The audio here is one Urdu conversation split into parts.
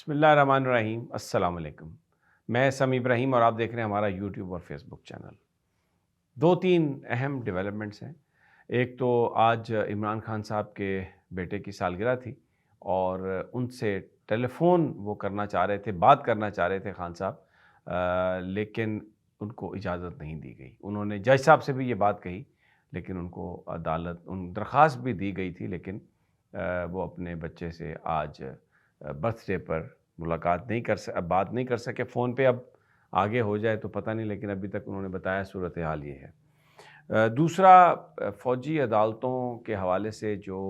بسم اللہ الرحمن الرحیم۔ السلام علیکم، میں سمی ابراہیم اور آپ دیکھ رہے ہیں ہمارا یوٹیوب اور فیس بک چینل۔ دو تین اہم ڈیولپمنٹس ہیں۔ ایک تو آج عمران خان صاحب کے بیٹے کی سالگرہ تھی اور ان سے ٹیلی فون وہ کرنا چاہ رہے تھے، بات کرنا چاہ رہے تھے خان صاحب، لیکن ان کو اجازت نہیں دی گئی۔ انہوں نے جج صاحب سے بھی یہ بات کہی، لیکن ان کو درخواست بھی دی گئی تھی، لیکن وہ اپنے بچے سے آج برتھ ڈے پر ملاقات نہیں بات نہیں کر سکے فون پہ۔ اب آگے ہو جائے تو پتہ نہیں، لیکن ابھی تک انہوں نے بتایا صورتحال یہ ہے۔ دوسرا، فوجی عدالتوں کے حوالے سے جو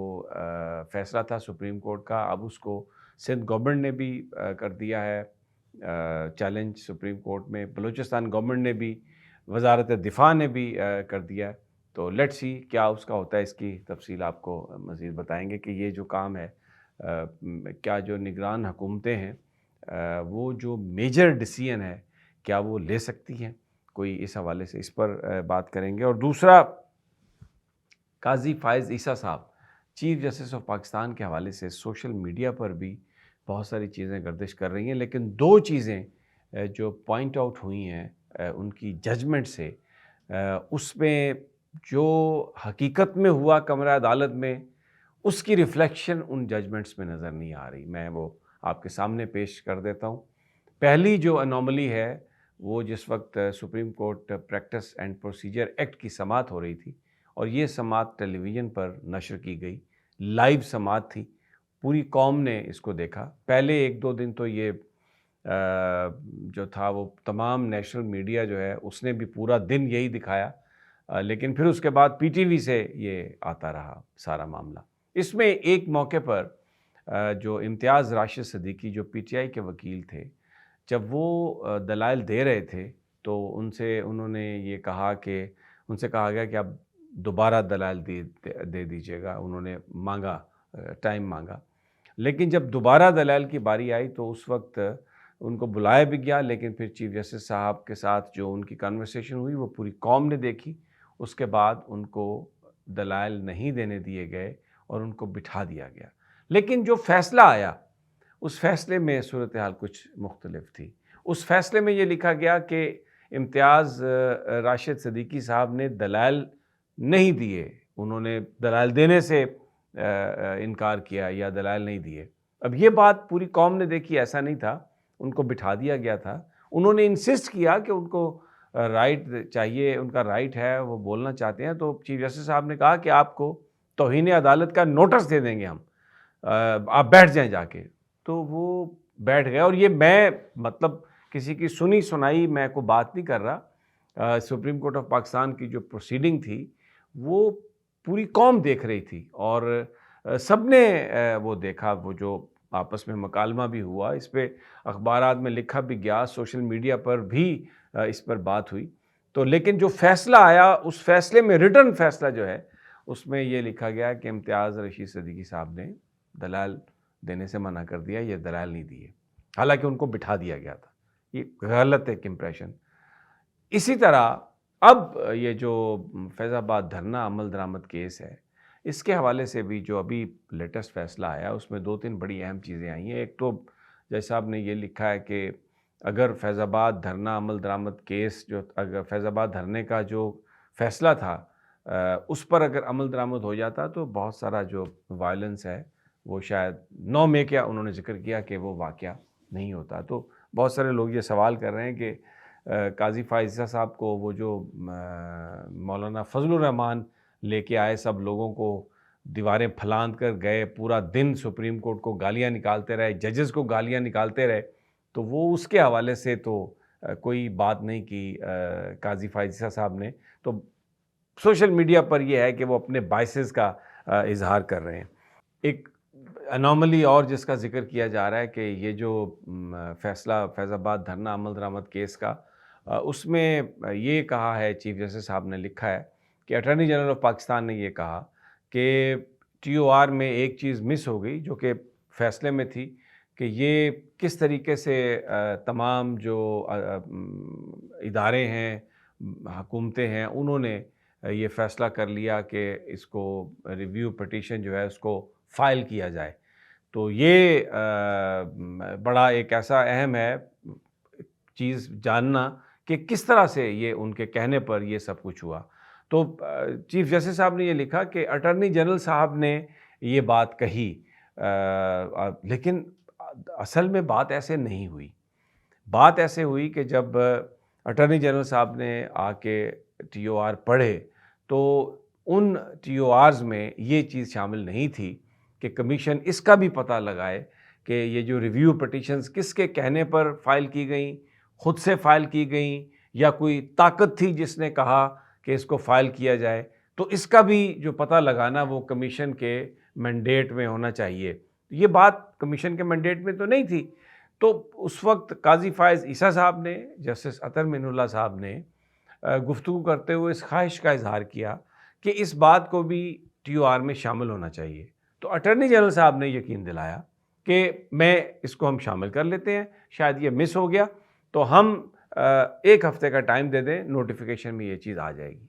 فیصلہ تھا سپریم کورٹ کا، اب اس کو سندھ گورنمنٹ نے بھی کر دیا ہے چیلنج سپریم کورٹ میں، بلوچستان گورنمنٹ نے بھی، وزارت دفاع نے بھی کر دیا۔ تو لیٹ سی کیا اس کا ہوتا ہے، اس کی تفصیل آپ کو مزید بتائیں گے کہ یہ جو کام ہے، کیا جو نگران حکومتیں ہیں وہ جو میجر ڈیسیژن ہے کیا وہ لے سکتی ہیں، کوئی اس حوالے سے اس پر بات کریں گے۔ اور دوسرا، قاضی فائز عیسیٰ صاحب چیف جسٹس آف پاکستان کے حوالے سے سوشل میڈیا پر بھی بہت ساری چیزیں گردش کر رہی ہیں، لیکن دو چیزیں جو پوائنٹ آؤٹ ہوئی ہیں ان کی ججمنٹ سے، اس میں جو حقیقت میں ہوا کمرہ عدالت میں، اس کی ریفلیکشن ان ججمنٹس میں نظر نہیں آ رہی۔ میں وہ آپ کے سامنے پیش کر دیتا ہوں۔ پہلی جو انوملی ہے وہ جس وقت supreme court practice and procedure act کی سماعت ہو رہی تھی، اور یہ سماعت ٹیلی ویژن پر نشر کی گئی، لائیو سماعت تھی، پوری قوم نے اس کو دیکھا۔ پہلے ایک دو دن تو یہ جو تھا وہ تمام نیشنل میڈیا جو ہے اس نے بھی پورا دن یہی دکھایا، لیکن پھر اس کے بعد پی ٹی وی سے یہ آتا رہا سارا معاملہ۔ اس میں ایک موقع پر جو امتیاز راشد صدیقی جو پی ٹی آئی کے وکیل تھے، جب وہ دلائل دے رہے تھے تو انہوں نے یہ کہا کہ ان سے کہا گیا کہ آپ دوبارہ دلائل دے دیجیے گا۔ انہوں نے ٹائم مانگا، لیکن جب دوبارہ دلائل کی باری آئی تو اس وقت ان کو بلایا بھی گیا، لیکن پھر چیف جسٹس صاحب کے ساتھ جو ان کی کنورسیشن ہوئی وہ پوری قوم نے دیکھی۔ اس کے بعد ان کو دلائل نہیں دینے دیے گئے اور ان کو بٹھا دیا گیا۔ لیکن جو فیصلہ آیا اس فیصلے میں صورتحال کچھ مختلف تھی۔ اس فیصلے میں یہ لکھا گیا کہ امتیاز راشد صدیقی صاحب نے دلائل نہیں دیے، انہوں نے دلائل دینے سے انکار کیا یا دلائل نہیں دیے۔ اب یہ بات پوری قوم نے دیکھی، ایسا نہیں تھا، ان کو بٹھا دیا گیا تھا۔ انہوں نے انسسٹ کیا کہ ان کو رائٹ چاہیے، ان کا رائٹ ہے، وہ بولنا چاہتے ہیں۔ تو چیف جسٹس صاحب نے کہا کہ آپ کو توہین عدالت کا نوٹس دے دیں گے ہم، آپ بیٹھ جائیں جا کے۔ تو وہ بیٹھ گئے، اور یہ میں کسی کی سنی سنائی میں کو بات نہیں کر رہا۔ سپریم کورٹ آف پاکستان کی جو پروسیڈنگ تھی وہ پوری قوم دیکھ رہی تھی، اور سب نے وہ دیکھا، وہ جو آپس میں مکالمہ بھی ہوا، اس پہ اخبارات میں لکھا بھی گیا، سوشل میڈیا پر بھی اس پر بات ہوئی۔ تو لیکن جو فیصلہ آیا اس فیصلے میں، ریٹن فیصلہ جو ہے، اس میں یہ لکھا گیا کہ امتیاز رشید صدیقی صاحب نے دلائل دینے سے منع کر دیا، یہ دلائل نہیں دیے، حالانکہ ان کو بٹھا دیا گیا تھا۔ یہ غلط ایک امپریشن۔ اسی طرح اب یہ جو فیض آباد دھرنا عمل درآمد کیس ہے، اس کے حوالے سے بھی جو ابھی لیٹسٹ فیصلہ آیا اس میں دو تین بڑی اہم چیزیں آئی ہیں۔ ایک تو جج صاحب نے یہ لکھا ہے کہ اگر فیض آباد دھرنا عمل درآمد کیس اگر فیض آباد دھرنے کا جو فیصلہ تھا اس پر اگر عمل درآمد ہو جاتا تو بہت سارا جو وائلنس ہے وہ شاید 9 مئی کا انہوں نے ذکر کیا کہ وہ واقعہ نہیں ہوتا۔ تو بہت سارے لوگ یہ سوال کر رہے ہیں کہ قاضی فائز عیسیٰ صاحب کو وہ جو مولانا فضل الرحمان لے کے آئے، سب لوگوں کو دیواریں پھلاند کر گئے، پورا دن سپریم کورٹ کو گالیاں نکالتے رہے، ججز کو گالیاں نکالتے رہے، تو وہ اس کے حوالے سے تو کوئی بات نہیں کی قاضی فائز عیسیٰ صاحب نے۔ تو سوشل میڈیا پر یہ ہے کہ وہ اپنے بائسز کا اظہار کر رہے ہیں۔ ایک انوملی اور جس کا ذکر کیا جا رہا ہے کہ یہ جو فیصلہ فیض آباد دھرنا عمل درآمد کیس کا، اس میں یہ کہا ہے، چیف جسٹس صاحب نے لکھا ہے کہ اٹارنی جنرل آف پاکستان نے یہ کہا کہ ٹی او آر میں ایک چیز مس ہو گئی جو کہ فیصلے میں تھی، کہ یہ کس طریقے سے تمام جو ادارے ہیں، حکومتیں ہیں، انہوں نے یہ فیصلہ کر لیا کہ اس کو ریویو پٹیشن جو ہے اس کو فائل کیا جائے۔ تو یہ بڑا ایک ایسا اہم ہے چیز جاننا کہ کس طرح سے یہ ان کے کہنے پر یہ سب کچھ ہوا۔ تو چیف جسٹس صاحب نے یہ لکھا کہ اٹارنی جنرل صاحب نے یہ بات کہی، لیکن اصل میں بات ایسے نہیں ہوئی۔ بات ایسے ہوئی کہ جب اٹارنی جنرل صاحب نے آ کے ٹی او آر پڑھے تو ان ٹی او آرز میں یہ چیز شامل نہیں تھی کہ کمیشن اس کا بھی پتہ لگائے کہ یہ جو ریویو پٹیشنز کس کے کہنے پر فائل کی گئیں، خود سے فائل کی گئیں یا کوئی طاقت تھی جس نے کہا کہ اس کو فائل کیا جائے، تو اس کا بھی جو پتہ لگانا وہ کمیشن کے مینڈیٹ میں ہونا چاہیے۔ یہ بات کمیشن کے مینڈیٹ میں تو نہیں تھی۔ تو اس وقت قاضی فائز عیسیٰ صاحب نے، جسٹس اطہر معین اللہ صاحب نے گفتگو کرتے ہوئے اس خواہش کا اظہار کیا کہ اس بات کو بھی ٹی او آر میں شامل ہونا چاہیے۔ تو اٹارنی جنرل صاحب نے یقین دلایا کہ میں اس کو ہم شامل کر لیتے ہیں، شاید یہ مس ہو گیا تو ہم ایک ہفتے کا ٹائم دے دیں، نوٹیفیکیشن میں یہ چیز آ جائے گی۔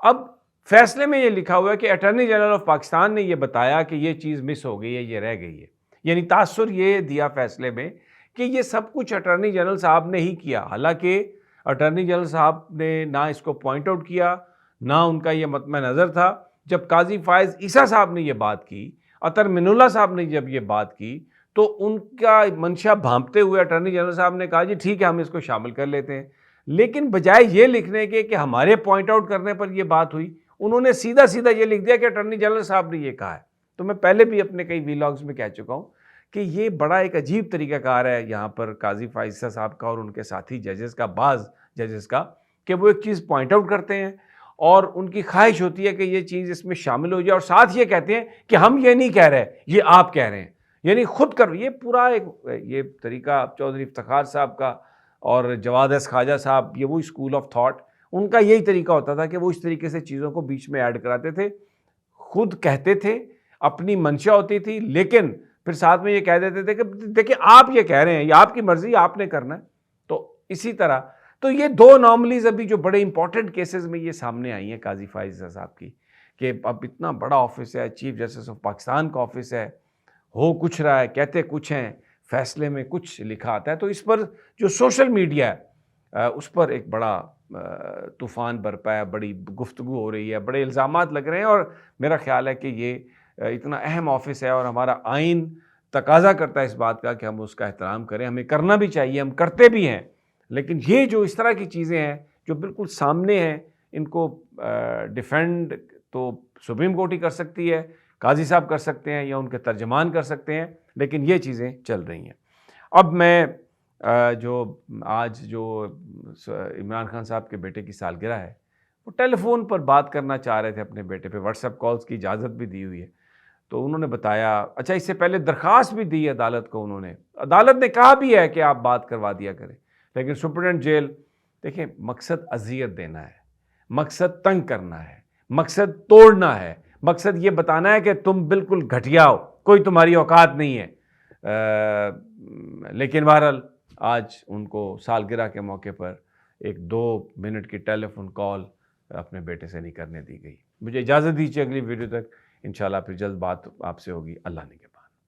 اب فیصلے میں یہ لکھا ہوا ہے کہ اٹارنی جنرل آف پاکستان نے یہ بتایا کہ یہ چیز مس ہو گئی ہے، یہ رہ گئی ہے، یعنی تاثر یہ دیا فیصلے میں کہ یہ سب کچھ اٹارنی جنرل صاحب نے ہی کیا، حالانکہ اٹارنی جنرل صاحب نے نہ اس کو پوائنٹ آؤٹ کیا، نہ ان کا یہ مطمع نظر تھا۔ جب قاضی فائز عیسیٰ صاحب نے یہ بات کی، اطہر معین اللہ صاحب نے جب یہ بات کی، تو ان کا منشا بھانپتے ہوئے اٹارنی جنرل صاحب نے کہا جی ٹھیک ہے ہم اس کو شامل کر لیتے ہیں، لیکن بجائے یہ لکھنے کے کہ ہمارے پوائنٹ آؤٹ کرنے پر یہ بات ہوئی، انہوں نے سیدھا سیدھا یہ لکھ دیا کہ اٹارنی جنرل صاحب نے یہ کہا ہے۔ تو میں پہلے بھی اپنے کئی ویلاگز میں کہہ چکا ہوں کہ یہ بڑا ایک عجیب طریقہ کار ہے یہاں پر قاضی فائز عیسیٰ صاحب کا اور ان کے ساتھی ججز کا، بعض ججز کا، کہ وہ ایک چیز پوائنٹ آؤٹ کرتے ہیں اور ان کی خواہش ہوتی ہے کہ یہ چیز اس میں شامل ہو جائے، اور ساتھ یہ کہتے ہیں کہ ہم یہ نہیں کہہ رہے، یہ آپ کہہ رہے ہیں، یعنی خود کر۔ یہ پورا ایک یہ طریقہ چودھری افتخار صاحب کا اور جواد اس خواجہ صاحب، یہ وہ اسکول آف تھاٹ، ان کا یہی طریقہ ہوتا تھا کہ وہ اس طریقے سے چیزوں کو بیچ میں ایڈ کراتے تھے، خود کہتے تھے، اپنی منشا ہوتی تھی، لیکن پھر ساتھ میں یہ کہہ دیتے تھے کہ دیکھیں آپ یہ کہہ رہے ہیں، یہ آپ کی مرضی، آپ نے کرنا ہے۔ تو اسی طرح تو یہ دو نارملیز ابھی جو بڑے امپورٹنٹ کیسز میں یہ سامنے آئی ہیں قاضی فائز صاحب کی، کہ اب اتنا بڑا آفس ہے، چیف جسٹس آف پاکستان کا آفس ہے، ہو کچھ رہا ہے، کہتے کچھ ہیں، فیصلے میں کچھ لکھا آتا ہے۔ تو اس پر جو سوشل میڈیا ہے اس پر ایک بڑا طوفان برپا ہے، بڑی گفتگو ہو رہی ہے، بڑے الزامات لگ رہے ہیں، اور میرا خیال ہے کہ یہ اتنا اہم آفس ہے اور ہمارا آئین تقاضا کرتا ہے اس بات کا کہ ہم اس کا احترام کریں، ہمیں کرنا بھی چاہیے، ہم کرتے بھی ہیں، لیکن یہ جو اس طرح کی چیزیں ہیں جو بالکل سامنے ہیں، ان کو ڈیفینڈ تو سپریم کورٹ ہی کر سکتی ہے، قاضی صاحب کر سکتے ہیں یا ان کے ترجمان کر سکتے ہیں، لیکن یہ چیزیں چل رہی ہیں۔ اب میں جو آج جو عمران خان صاحب کے بیٹے کی سالگرہ ہے، وہ ٹیلی فون پر بات کرنا چاہ رہے تھے اپنے بیٹے پہ، واٹس ایپ کالز کی اجازت بھی دی ہوئی ہے، تو انہوں نے بتایا، اچھا اس سے پہلے درخواست بھی دی عدالت کو، انہوں نے، عدالت نے کہا بھی ہے کہ آپ بات کروا دیا کریں، لیکن سپرنٹینڈنٹ جیل، دیکھیں مقصد اذیت دینا ہے، مقصد تنگ کرنا ہے، مقصد توڑنا ہے، مقصد یہ بتانا ہے کہ تم بالکل گھٹیا ہو، کوئی تمہاری اوقات نہیں ہے۔ لیکن بہرحال آج ان کو سالگرہ کے موقع پر ایک 2 منٹ کی ٹیلی فون کال اپنے بیٹے سے نہیں کرنے دی گئی۔ مجھے اجازت دیجیے، اگلی ویڈیو تک انشاءاللہ پھر جلد بات آپ سے ہوگی۔ اللہ نے